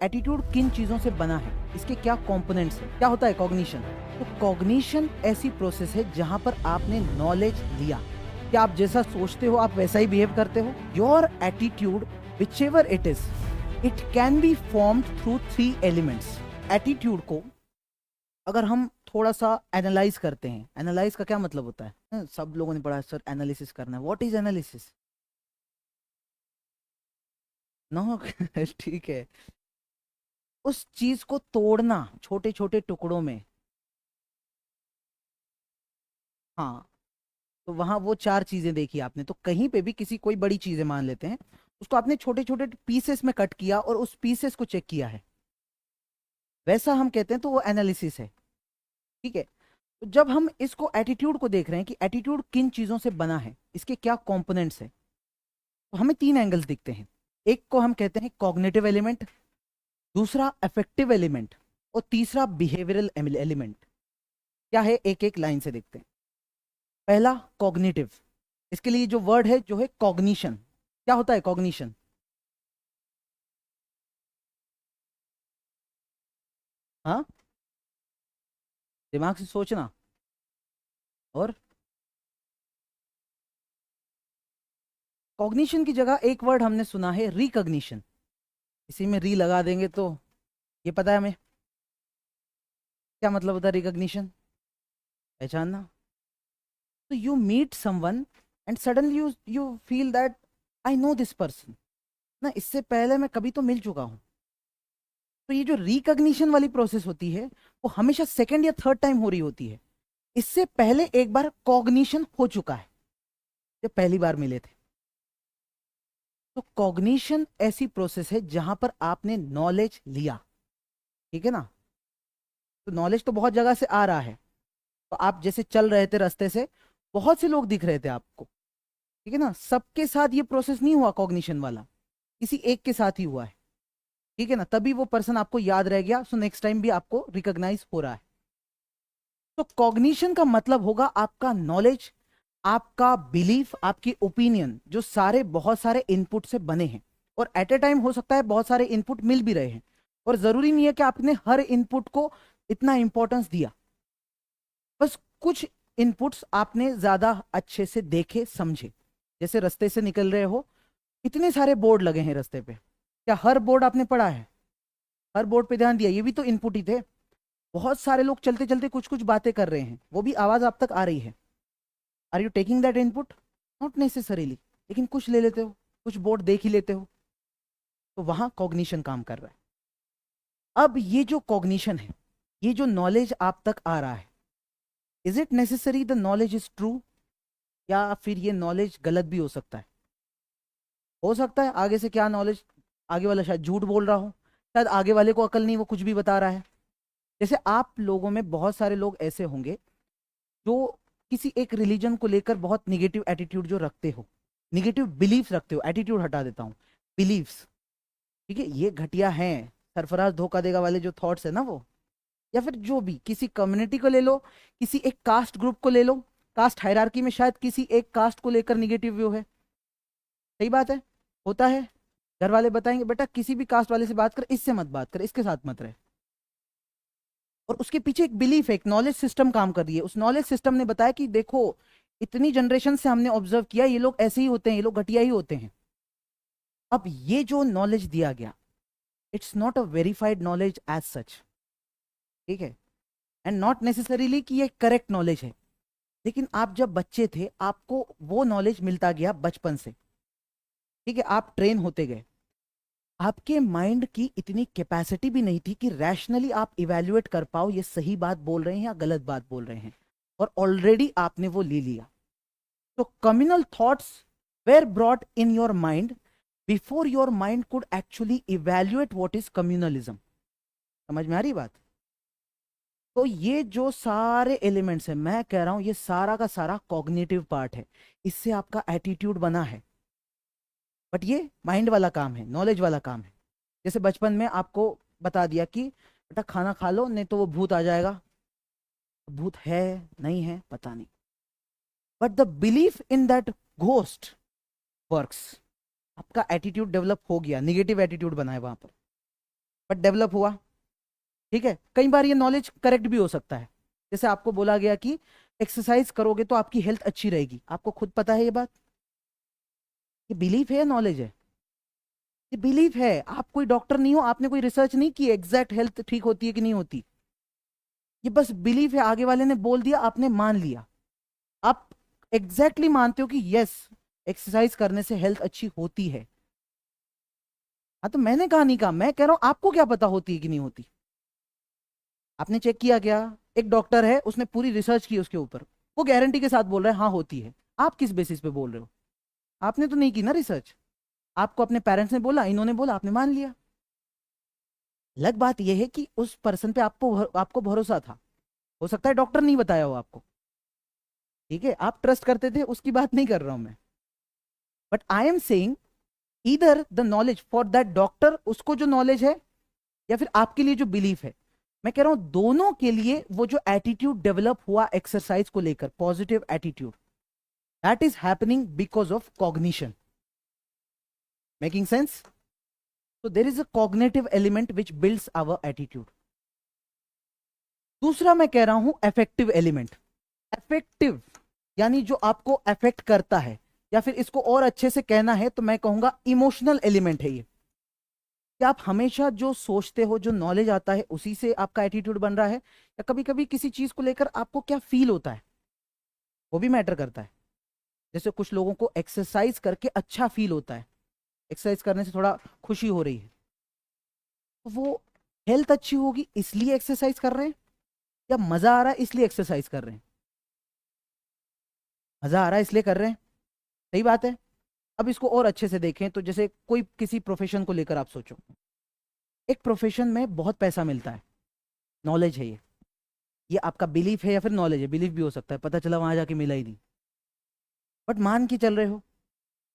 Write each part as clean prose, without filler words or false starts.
Attitude किन चीजों से बना है, इसके क्या कंपोनेंट्स हैं, क्या होता है कॉग्निशन। तो कॉग्निशन ऐसी प्रोसेस है जहां पर आपने नॉलेज लिया कि आप जैसा सोचते हो आप वैसा ही बिहेव करते हो। Your attitude which ever it is, it can be formed through 3 elements. Attitude को अगर हम थोड़ा सा एनालाइज करते हैं, एनालाइज का क्या मतलब होता है, सब लोगों ने पढ़ा है सर एनालिसिस करना है। What is analysis? नो ठीक है, उस चीज को तोड़ना छोटे छोटे टुकड़ों में। हाँ, तो वहां वो 4 चीजें देखी आपने, तो कहीं पे भी किसी कोई बड़ी चीजें मान लेते हैं, उसको आपने छोटे छोटे पीसेस में कट किया और उस पीसेस को चेक किया है, वैसा हम कहते हैं, तो वो एनालिसिस है। ठीक है, तो जब हम इसको एटीट्यूड को देख रहे हैं कि एटीट्यूड किन चीजों से बना है, इसके क्या कंपोनेंट्स है, तो हमें 3 एंगल्स दिखते हैं। एक को हम कहते हैं कॉग्निटिव एलिमेंट, दूसरा अफेक्टिव एलिमेंट, और तीसरा बिहेवियरल एलिमेंट। क्या है, एक एक लाइन से देखते हैं। पहला कॉग्निटिव, इसके लिए जो वर्ड है जो है कॉग्निशन। क्या होता है कॉग्निशन? हाँ, दिमाग से सोचना। और कॉग्निशन की जगह एक वर्ड हमने सुना है रिकॉग्निशन। इसी में री लगा देंगे तो ये पता है हमें क्या मतलब होता है रिकॉग्निशन, पहचानना। तो you meet someone and suddenly you you feel that I know this person, ना इससे पहले मैं कभी तो मिल चुका हूं। तो ये जो रिकॉग्निशन वाली प्रोसेस होती है वो हमेशा सेकंड या थर्ड टाइम हो रही होती है। इससे पहले एक बार कॉग्निशन हो चुका है जब पहली बार मिले थे। तो कॉग्निशन ऐसी प्रोसेस है जहां पर आपने नॉलेज लिया। ठीक है ना, तो नॉलेज तो बहुत जगह से आ रहा है। तो आप जैसे चल रहे थे रास्ते से, बहुत से लोग दिख रहे थे आपको, ठीक है ना, सबके साथ ये प्रोसेस नहीं हुआ कॉग्निशन वाला, किसी एक के साथ ही हुआ है। ठीक है ना, तभी वो पर्सन आपको याद रह गया, सो नेक्स्ट टाइम भी आपको रिकॉग्नाइज हो रहा है। तो कॉग्निशन का मतलब होगा आपका नॉलेज, आपका बिलीफ, आपकी ओपिनियन, जो सारे बहुत सारे इनपुट से बने हैं। और एट ए टाइम हो सकता है बहुत सारे इनपुट मिल भी रहे हैं, और जरूरी नहीं है कि आपने हर इनपुट को इतना इंपॉर्टेंस दिया। बस कुछ इनपुट्स आपने ज्यादा अच्छे से देखे समझे। जैसे रास्ते से निकल रहे हो, इतने सारे बोर्ड लगे हैं रास्ते पे, क्या हर बोर्ड आपने पढ़ा है? हर बोर्ड पे ध्यान दिया? ये भी तो इनपुट ही थे। बहुत सारे लोग चलते चलते कुछ कुछ बातें कर रहे हैं, वो भी आवाज आप तक आ रही है। Are you taking that input? Not necessarily, लेकिन कुछ ले लेते हो, कुछ बोर्ड देख ही लेते हो। तो वहां कॉग्निशन काम कर रहा है। अब ये जो कॉग्निशन है, ये जो नॉलेज आप तक आ रहा है, is it necessary the knowledge is true, या फिर ये नॉलेज गलत भी हो सकता है आगे से क्या नॉलेज, आगे वाला शायद झूठ बोल रहा हो, शायद आगे वाले को अकल नहीं, वो कुछ भी बता रहा है। जैसे आप लोगों में बहुत सारे लोग ऐसे होंगे जो किसी एक रिलीजन को लेकर बहुत निगेटिव एटीट्यूड जो रखते हो, निगेटिव बिलीफ रखते हो, एटीट्यूड हटा देता हूँ, बिलीव्स। ठीक है, ये घटिया हैं, सरफराज धोखा देगा वाले जो थॉट्स है ना वो, या फिर जो भी किसी कम्युनिटी को ले लो, किसी एक कास्ट ग्रुप को ले लो, कास्ट हायरार्की में शायद किसी एक कास्ट को लेकर निगेटिव व्यू है। सही बात है, होता है। घर वाले बताएंगे बेटा किसी भी कास्ट वाले से बात कर, इससे मत बात कर, इसके साथ मत रहे। और उसके पीछे एक बिलीफ है, एक नॉलेज सिस्टम काम कर रही है। उस नॉलेज सिस्टम ने बताया कि देखो, इतनी जनरेशन से हमने ऑब्जर्व किया, ये लोग ऐसे ही होते हैं, ये लोग घटिया ही होते हैं। अब ये जो नॉलेज दिया गया, it's not a verified knowledge as सच। ठीक है, एंड नॉट नेसेसरीली कि ये करेक्ट नॉलेज है। लेकिन आप जब बच्चे थे, आपको वो नॉलेज मिलता गया बचपन से। ठीक है, आप ट्रेन होते गए, आपके माइंड की इतनी कैपेसिटी भी नहीं थी कि रैशनली आप इवेल्युएट कर पाओ ये सही बात बोल रहे हैं या गलत बात बोल रहे हैं, और ऑलरेडी आपने वो ले लिया। तो communal thoughts were brought in your mind before your mind could actually evaluate what is communalism. समझ में आ रही बात? तो ये जो सारे एलिमेंट्स हैं, मैं कह रहा हूं ये सारा का सारा कॉग्निटिव पार्ट है, इससे आपका एटीट्यूड बना है। बट ये माइंड वाला काम है, नॉलेज वाला काम है। जैसे बचपन में आपको बता दिया कि बेटा खाना खा लो नहीं तो वो भूत आ जाएगा। भूत है नहीं है पता नहीं, but the belief in that ghost works. आपका एटीट्यूड डेवलप हो गया, निगेटिव एटीट्यूड बना है वहां पर। बट डेवलप हुआ। ठीक है, कई बार ये नॉलेज करेक्ट भी हो सकता है। जैसे आपको बोला गया कि एक्सरसाइज करोगे तो आपकी हेल्थ अच्छी रहेगी, आपको खुद पता है ये बात? ये बिलीफ है या नॉलेज है? ये बिलीफ है। आप कोई डॉक्टर नहीं हो, आपने कोई रिसर्च नहीं की एग्जैक्ट हेल्थ ठीक होती है कि नहीं होती। ये बस बिलीफ है, आगे वाले ने बोल दिया, आपने मान लिया। आप एग्जैक्टली मानते हो कि यस, एक्सरसाइज करने से हेल्थ अच्छी होती है। हाँ, तो मैंने कहा नहीं कहा, मैं कह रहा हूं आपको क्या पता होती है कि नहीं होती। आपने चेक किया क्या? एक डॉक्टर है, उसने पूरी रिसर्च की उसके ऊपर, वो गारंटी के साथ बोल रहा है हाँ होती है। आप किस बेसिस पे बोल रहे हो? आपने तो नहीं की ना रिसर्च। आपको अपने पेरेंट्स ने बोला, इन्होंने बोला, आपने मान लिया। अलग बात यह है कि उस पर्सन पे आपको भरोसा था। हो सकता है डॉक्टर नहीं बताया हो आपको। ठीक है, आप ट्रस्ट करते थे, उसकी बात नहीं कर रहा हूं मैं। बट आई एम सेइंग इधर the knowledge for that doctor, उसको जो नॉलेज है, या फिर आपके लिए जो बिलीफ है। मैं कह रहा हूं दोनों के लिए वो जो एटीट्यूड डेवलप हुआ एक्सरसाइज को लेकर, positive attitude, that is happening because of cognition. Making sense? So there is a cognitive element which builds our attitude. दूसरा मैं कह रहा हूं अफेक्टिव एलिमेंट। अफेक्टिव यानी जो आपको अफेक्ट करता है, या फिर इसको और अच्छे से कहना है तो मैं कहूंगा इमोशनल एलिमेंट है ये। कि आप हमेशा जो सोचते हो, जो नॉलेज आता है, उसी से आपका एटीट्यूड बन रहा है, या कभी कभी किसी चीज को लेकर आपको क्या फील होता है वो भी मैटर करता है। जैसे कुछ लोगों को एक्सरसाइज करके अच्छा फील होता है, एक्सरसाइज करने से थोड़ा खुशी हो रही है, तो वो हेल्थ अच्छी होगी इसलिए एक्सरसाइज कर रहे हैं, या मजा आ रहा है इसलिए एक्सरसाइज कर रहे हैं? मजा आ रहा है इसलिए कर रहे हैं, सही बात है। अब इसको और अच्छे से देखें तो जैसे कोई किसी प्रोफेशन को लेकर आप सोचो, एक प्रोफेशन में बहुत पैसा मिलता है, नॉलेज है ये आपका बिलीफ है या फिर नॉलेज है? बिलीफ भी हो सकता है, पता चला वहां जाके मिला ही नहीं, बट मान के चल रहे हो,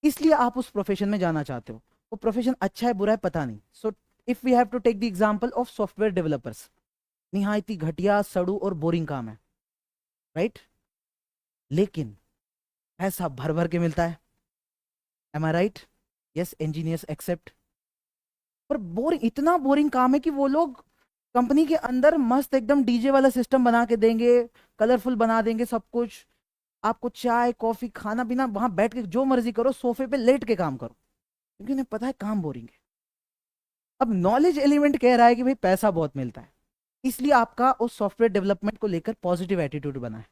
इसलिए आप उस प्रोफेशन में जाना चाहते हो। वो प्रोफेशन अच्छा है बुरा है पता नहीं। So if we have to take the example of software developers, निहायत ही घटिया, सड़ू और बोरिंग काम है, राइट? लेकिन पैसा भर भर के मिलता है। Am I right? Yes, engineers except. पर बोरिंग, इतना बोरिंग काम है कि वो लोग कंपनी के अंदर मस्त एकदम डीजे वाला सिस्टम बना के देंगे, कलरफुल बना देंगे सब कुछ। आपको चाय कॉफी खाना पीना, वहां बैठ के जो मर्जी करो, सोफे पे लेट के काम करो, क्योंकि उन्हें पता है काम बोरिंग है। अब नॉलेज एलिमेंट कह रहा है कि भाई पैसा बहुत मिलता है, इसलिए आपका उस सॉफ्टवेयर डेवलपमेंट को लेकर पॉजिटिव एटीट्यूड बना है।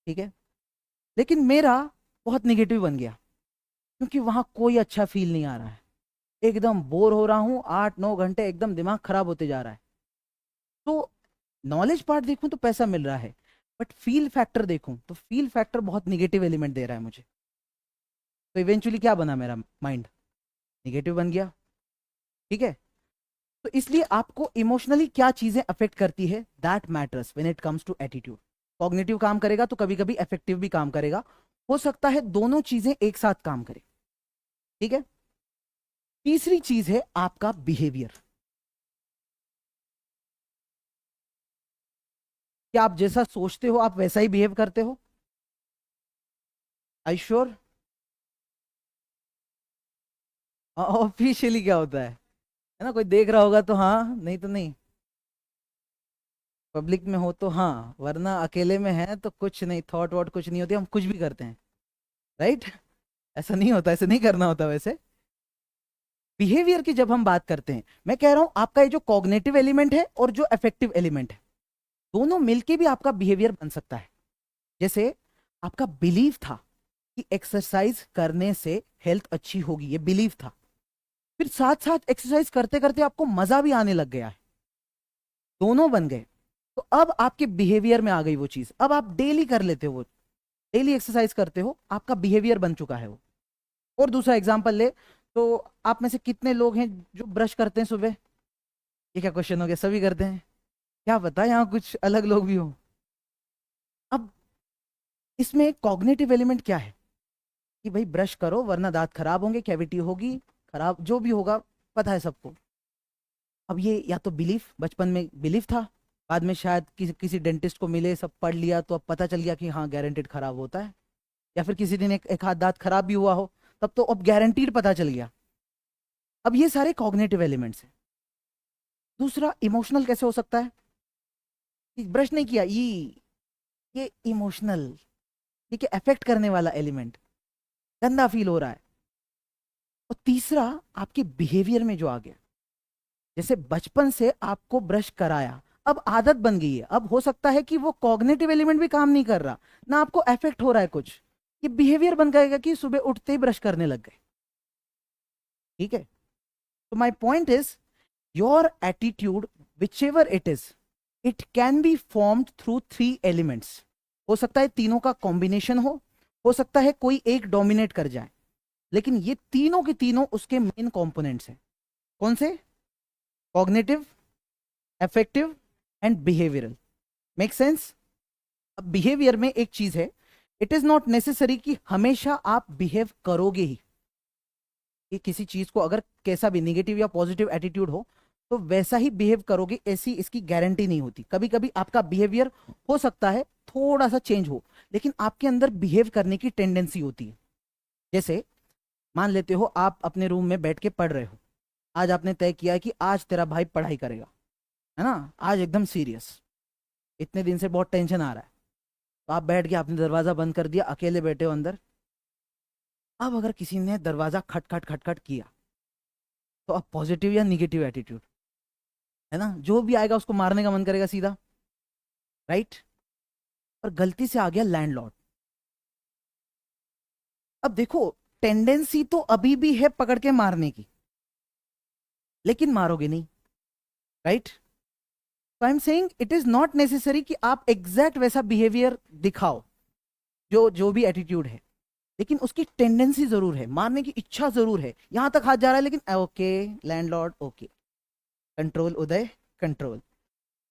ठीक है, लेकिन मेरा बहुत निगेटिव बन गया, क्योंकि वहां कोई अच्छा फील नहीं आ रहा है, एकदम बोर हो रहा हूं, 8-9 घंटे एकदम दिमाग खराब होते जा रहा है। तो नॉलेज पार्ट देखूं तो पैसा मिल रहा है, बट फील फैक्टर देखूं तो फील फैक्टर बहुत निगेटिव एलिमेंट दे रहा है मुझे। तो इवेंचुअली क्या बना, मेरा माइंड निगेटिव बन गया। ठीक है, तो इसलिए आपको इमोशनली क्या चीजें अफेक्ट करती है, that matters when it comes to attitude. Cognitive काम करेगा तो कभी कभी इफेक्टिव भी काम करेगा, हो सकता है दोनों चीजें एक साथ काम करें। ठीक है, तीसरी चीज है आपका बिहेवियर। क्या आप जैसा सोचते हो आप वैसा ही बिहेव करते हो? I sure? ऑफिशियली क्या होता है ना, कोई देख रहा होगा तो हाँ, नहीं तो नहीं। पब्लिक में हो तो हाँ, वरना अकेले में है तो कुछ नहीं, थॉट वॉट कुछ नहीं होती, हम कुछ भी करते हैं, राइट? ऐसा नहीं होता, ऐसे नहीं करना होता वैसे। बिहेवियर की जब हम बात करते हैं, मैं कह रहा हूं आपका ये जो कॉग्निटिव एलिमेंट है और जो अफेक्टिव एलिमेंट है, दोनों मिलके भी आपका बिहेवियर बन सकता है। जैसे आपका बिलीव था कि एक्सरसाइज करने से हेल्थ अच्छी होगी, ये बिलीव था, फिर साथ साथ एक्सरसाइज करते करते आपको मजा भी आने लग गया है, दोनों बन गए। तो अब आपके बिहेवियर में आ गई वो चीज, अब आप डेली कर लेते हो, वो डेली एक्सरसाइज करते हो, आपका बिहेवियर बन चुका है वो। और दूसरा एग्जांपल ले तो, आप में से कितने लोग हैं जो ब्रश करते हैं सुबह? ये क्या क्वेश्चन हो गया, सभी करते हैं? क्या पता यहाँ कुछ अलग लोग भी हो। अब इसमें कॉग्निटिव एलिमेंट क्या है कि भाई ब्रश करो वरना दांत खराब होंगे, कैविटी होगी, खराब जो भी होगा, पता है सबको। अब ये या तो बिलीफ, बचपन में बिलीफ था, बाद में शायद किसी डेंटिस्ट को मिले, सब पढ़ लिया तो अब पता चल गया कि हाँ गारंटेड खराब होता है, या फिर किसी दिन एक हाथ दांत खराब भी हुआ हो, तब तो अब गारंटीड पता चल गया। अब ये सारे कॉग्निटिव एलिमेंट्स हैं। दूसरा, इमोशनल कैसे हो सकता है? ब्रश नहीं किया, ये इमोशनल, ठीक है, अफेक्ट करने वाला एलिमेंट, गंदा फील हो रहा है। और तीसरा, आपके बिहेवियर में जो आ गया, जैसे बचपन से आपको ब्रश कराया, अब आदत बन गई है, अब हो सकता है कि वो कॉग्निटिव एलिमेंट भी काम नहीं कर रहा, ना आपको अफेक्ट हो रहा है कुछ, ये बिहेवियर बन जाएगा कि सुबह उठते ही ब्रश करने लग गए। ठीक है, तो my point is, your attitude which ever it is, it can be formed through 3 elements. हो सकता है तीनों का कॉम्बिनेशन हो सकता है कोई एक डोमिनेट कर जाए, लेकिन ये तीनों के तीनों उसके मेन कंपोनेंट्स हैं। कौन से? Cognitive, affective and behavioural. Make sense? अब बिहेवियर में एक चीज है, इट इज नॉट नेसेसरी कि हमेशा आप बिहेव करोगे ही, कि किसी चीज को अगर कैसा भी निगेटिव या पॉजिटिव एटीट्यूड हो तो वैसा ही बिहेव करोगे, ऐसी इसकी गारंटी नहीं होती। कभी कभी आपका बिहेवियर हो सकता है थोड़ा सा चेंज हो, लेकिन आपके अंदर बिहेव करने की टेंडेंसी होती है। जैसे मान लेते हो आप अपने रूम में बैठ के पढ़ रहे हो, आज आपने तय किया है कि आज तेरा भाई पढ़ाई करेगा, है ना, आज एकदम सीरियस, इतने दिन से बहुत टेंशन आ रहा है, तो आप बैठ के आपने दरवाजा बंद कर दिया, अकेले बैठे हो अंदर। अब अगर किसी ने दरवाजा खटखट खटखट किया, तो अब पॉजिटिव या निगेटिव एटीट्यूड, है ना, जो भी आएगा उसको मारने का मन करेगा सीधा, राइट? और गलती से आ गया लैंडलॉर्ड। अब देखो, टेंडेंसी तो अभी भी है पकड़ के मारने की, लेकिन मारोगे नहीं, राइट? तो I am saying it is not necessary कि आप एग्जैक्ट वैसा बिहेवियर दिखाओ, जो जो भी एटीट्यूड है, लेकिन उसकी टेंडेंसी जरूर है, मारने की इच्छा जरूर है, यहां तक हाथ जा रहा है, लेकिन ओके लैंडलॉर्ड, ओके कंट्रोल उदय, कंट्रोल।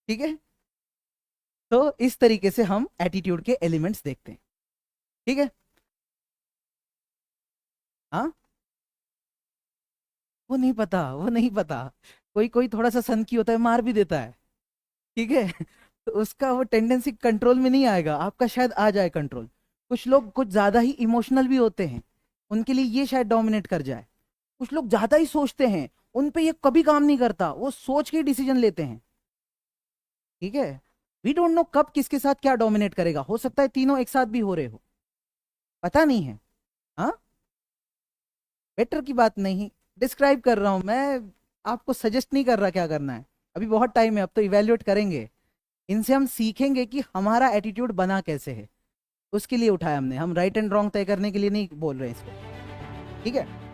ठीक है, तो इस तरीके से हम एटीट्यूड के एलिमेंट्स देखते हैं। ठीक है, हाँ, वो नहीं पता, वो नहीं पता, कोई कोई थोड़ा सा सन की होता है, मार भी देता है। ठीक है तो उसका वो टेंडेंसी कंट्रोल में नहीं आएगा, आपका शायद आ जाए कंट्रोल। कुछ लोग कुछ ज्यादा ही इमोशनल भी होते हैं, उनके लिए ये शायद डोमिनेट कर जाए। कुछ लोग ज्यादा ही सोचते हैं, उन पे ये कभी काम नहीं करता, वो सोच के डिसीजन लेते हैं। ठीक है, वी डोंट नो कब किसके साथ क्या डोमिनेट करेगा, हो सकता है तीनों एक साथ भी हो रहे हो, पता नहीं है। हाँ, बेटर की बात नहीं, डिस्क्राइब कर रहा हूं मैं, आपको सजेस्ट नहीं कर रहा क्या करना है। अभी बहुत टाइम है, अब तो इवेल्युएट करेंगे, इनसे हम सीखेंगे कि हमारा एटीट्यूड बना कैसे है, उसके लिए उठाया हमने, हम राइट एंड रॉन्ग तय करने के लिए नहीं बोल रहे हैं इसको। ठीक है।